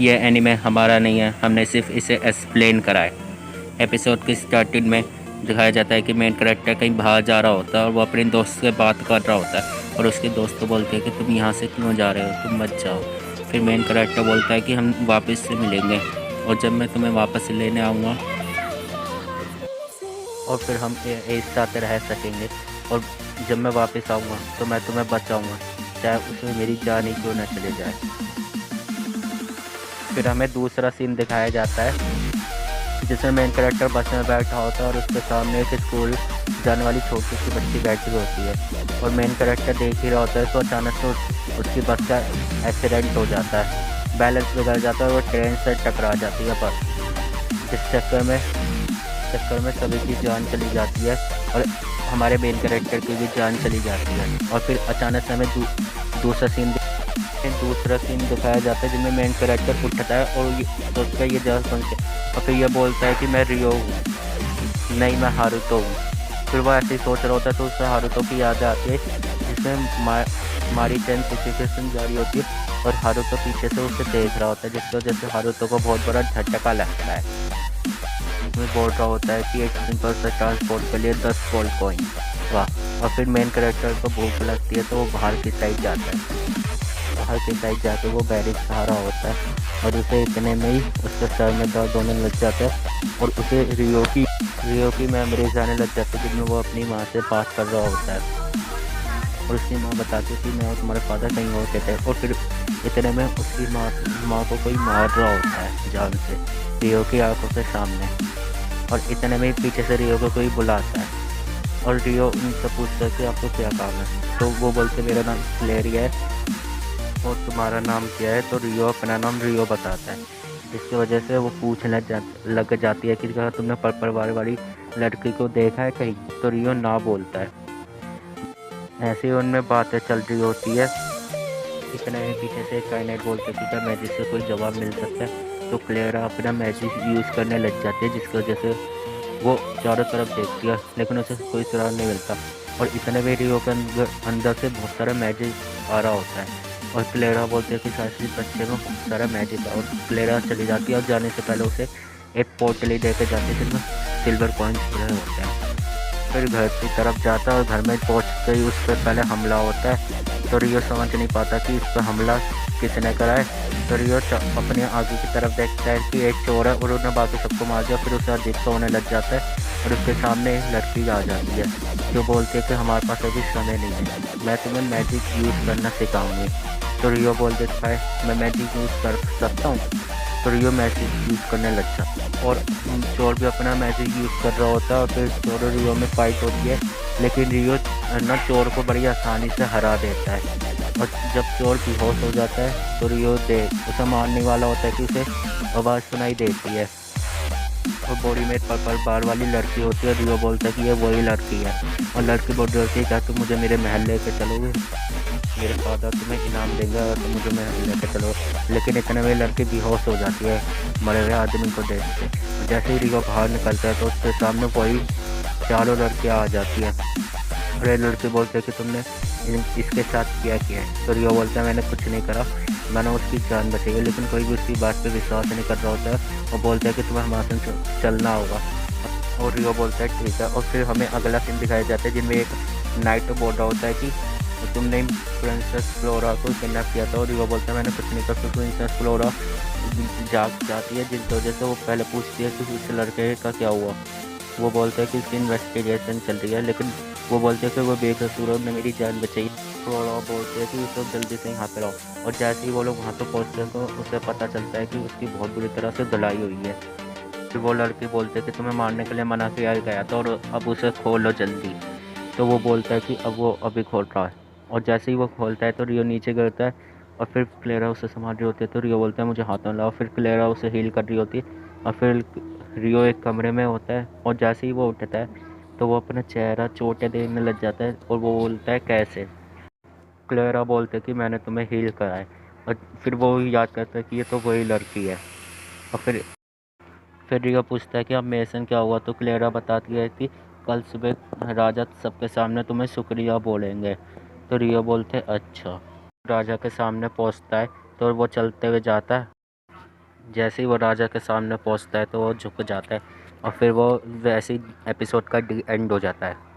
ये एनीमे हमारा नहीं है, हमने सिर्फ इसे एक्सप्लेन करा है। एपिसोड की स्टार्टिंग में दिखाया जाता है कि मेन कैरेक्टर कहीं बाहर जा रहा होता है और वो अपने दोस्त से बात कर रहा होता है और उसके दोस्त को बोलते हैं कि तुम यहाँ से क्यों जा रहे हो, तुम मत जाओ। फिर मेन कैरेक्टर बोलता है कि हम वापस से मिलेंगे और जब मैं तुम्हें वापस से लेने आऊँगा और फिर हम एक साथ रह सकेंगे, और जब मैं वापस आऊँगा तो मैं तुम्हें बचाऊँगा, चाहे उसमें मेरी जान ही क्यों ना चले जाए। फिर हमें दूसरा सीन दिखाया जाता है जिसमें मेन कैरेक्टर बस में बैठा होता है और उसके सामने एक स्कूल जाने वाली छोटी सी बच्ची बैठी होती है और मेन कैरेक्टर देख ही रहा होता है तो अचानक से उसकी बस का एक्सीडेंट हो जाता है, बैलेंस बिगड़ जाता है और वो ट्रेन से टकरा जाती है बस। इस चक्कर में सभी की जान चली जाती है और हमारे मेन कैरेक्टर की भी जान चली जाती है। और फिर अचानक से हमें दूसरा सीन दिखाया जाता है जिसमें मेन कैरेक्टर उठता है और तो उसका ये जगह सुन के और फिर ये बोलता है कि मैं रियो हूँ, नहीं मैं हारुतो हूँ। फिर वो ऐसे ही सोच रहा होता है तो उसे हारुतो की याद आती है जिसमें मारी चैन पीछे से सुन जा रही होती है और हारुतो पीछे से उसे देख रहा होता है, जिसकी वजह से हारुतो को बहुत बड़ा झटका लगता है। उसमें बोल रहा होता है कि एक सिंपल सा ट्रांसपोर्ट के लिए 10 गोल्ड कॉइन। वाह। और फिर मेन कैरेक्टर को भूख लगती है तो वो बाहर की साइड जाता है, बाहर की साइड जाके वो बैरिक सहारा होता है और उसे इतने में ही उसके सर में दर्द होने लग जाता है और उसे रियो की मेमोरीज आने लग जाती है जिसमें वो अपनी माँ से बात कर रहा होता है और उसकी माँ बताती है कि मैं और तुम्हारे फादर कहीं और थे। और फिर इतने में उसकी माँ को कोई मार रहा होता है जान से रियो की आंखों के सामने, और इतने में ही पीछे से रियो को कोई बुलाता है और रियो उनसे पूछता है कि आपको क्या काम है। तो वो बोलते मेरा नाम क्लेरिया है और तुम्हारा नाम क्या है। तो रियो अपना नाम रियो बताता है, जिसकी वजह से वो पूछने लग जाती है कि क्या तुमने परिवार वाली लड़की को देखा है कहीं। तो रियो ना बोलता है। ऐसे ही उनमें बातें चल रही होती है। इतने में पीछे से काइनेट बोलते कि क्या मैजिक से कोई जवाब मिल सकता है। तो क्लेरा अपना मैजिक यूज़ करने लग जाती है, जिसकी वजह से वो चारों तरफ देखती है लेकिन उसे कोई सुराग नहीं मिलता। और इतने में रियो के अंदर से बहुत सारा मैजिक आ रहा होता है और क्लेरा बोलते हैं कि शायद इस बच्चे में बहुत सारा मैजिक है। और क्लेरा चली जाती है और जाने से पहले उसे एक पोर्टली दे के जाती है जिसमें सिल्वर कॉइन्स भरे होते हैं। फिर घर की तरफ जाता है और घर में पहुंचते ही उस पर पहले हमला होता है। तो रियो समझ नहीं पाता कि इस पर हमला किसने करा है। तो रियो अपने आगे की तरफ देखता है कि एक चोर है और उन्होंने बाकी सबको मार दिया। फिर उसे अधिक होने लग जाता है और उसके सामने एक लड़की आ जाती है जो बोलती है कि हमारे पास अभी समय नहीं है, मैं तुम्हें मैजिक यूज़ करना सिखाऊंगी। तो रियो बोल देता है मैं मैजिक यूज़ कर सकता हूँ। तो रियो मैजिक यूज़ करने लग जाता है और चोर भी अपना मैजिक यूज़ कर रहा होता है और फिर चोर और रियो में फाइट होती है। लेकिन रियो ना चोर को बड़ी आसानी से हरा देता है और जब चोर बेहोश हो जाता है तो रियो उसे मारने वाला होता है कि उसे आवाज़ सुनाई देती है और बॉडी में पर्पल बार वाली लड़की होती है। रियो बोलता है कि ये वही लड़की है और लड़की बोल रही होती है क्या तुम मुझे मेरे महल लेके चलोगे, मेरे फादर तुम्हें इनाम देंगे और तुम मुझे महल लेके चलो। लेकिन इतने में लड़की बेहोश हो जाती है मरे हुए आदमी को देख के। जैसे ही रियो बाहर निकलता है तो उसके सामने वही चारों लड़कियाँ आ जाती हैं और ये लड़के बोलते हैं कि तुमने इसके साथ क्या किया है। तो रियो बोलता है मैंने कुछ नहीं करा, मैंने उसकी जान बचाई है। लेकिन कोई भी उसकी बात पे विश्वास नहीं कर रहा होता है और बोलता है कि तुम्हें हमारे साथ चलना होगा। और रियो बोलता है ठीक है। और फिर हमें अगला सीन दिखाया जाता है जिनमें एक नाइट बोल रहा होता है कि तुमने प्रिंसेस फ्लोरा को किडनैप किया था। और रियो बोलता है मैंने कुछ नहीं करा। प्रिंसेस फ्लोरा जाग जाती है जिसकी वजह से वो पहले पूछती है कि उस लड़के का क्या हुआ। वो बोलते हैं कि उसकी इन्वेस्टिगेशन चल रही है, लेकिन वो बोलते हैं कि वो बेकसूर है, ने मेरी जान बचाई। फ्लोरा बोलते हैं कि उस लोग जल्दी से यहाँ पे रहो। और जैसे ही वो लोग वहाँ पे पहुँचते हैं तो उसे पता चलता है कि उसकी बहुत बुरी तरह से धुलाई हुई है। फिर वो लड़की बोलते हैं कि तुम्हें मारने के लिए मना किया गया था और अब उसे खोलो जल्दी। तो वो बोलता है कि अब वो अभी खोल रहा है और जैसे ही वो खोलता है तो रियो नीचे गिरता है और फिर क्लेरा उसे संभाल रही होती है। तो रियो बोलता है मुझे हाथों लाओ। फिर क्लेरा उसे हील कर रही होती है और फिर रियो एक कमरे में होता है और जैसे ही वो उठता है तो वो अपना चेहरा चोटें देखने लग जाता है और वो बोलता है कैसे। क्लेरा बोलते है कि मैंने तुम्हें हील करा है। और फिर वो याद करता है कि ये तो वही लड़की है। और फिर रियो पूछता है कि अब मेसन क्या हुआ। तो क्लेरा बताती है कि कल सुबह राजा सबके सामने तुम्हें शुक्रिया बोलेंगे। तो रियो बोलते अच्छा। राजा के सामने पहुंचता है तो वो चलते हुए जाता है जैसे ही वो राजा के सामने पहुंचता है तो वो झुक जाता है और फिर वो वैसे ही एपिसोड का एंड हो जाता है।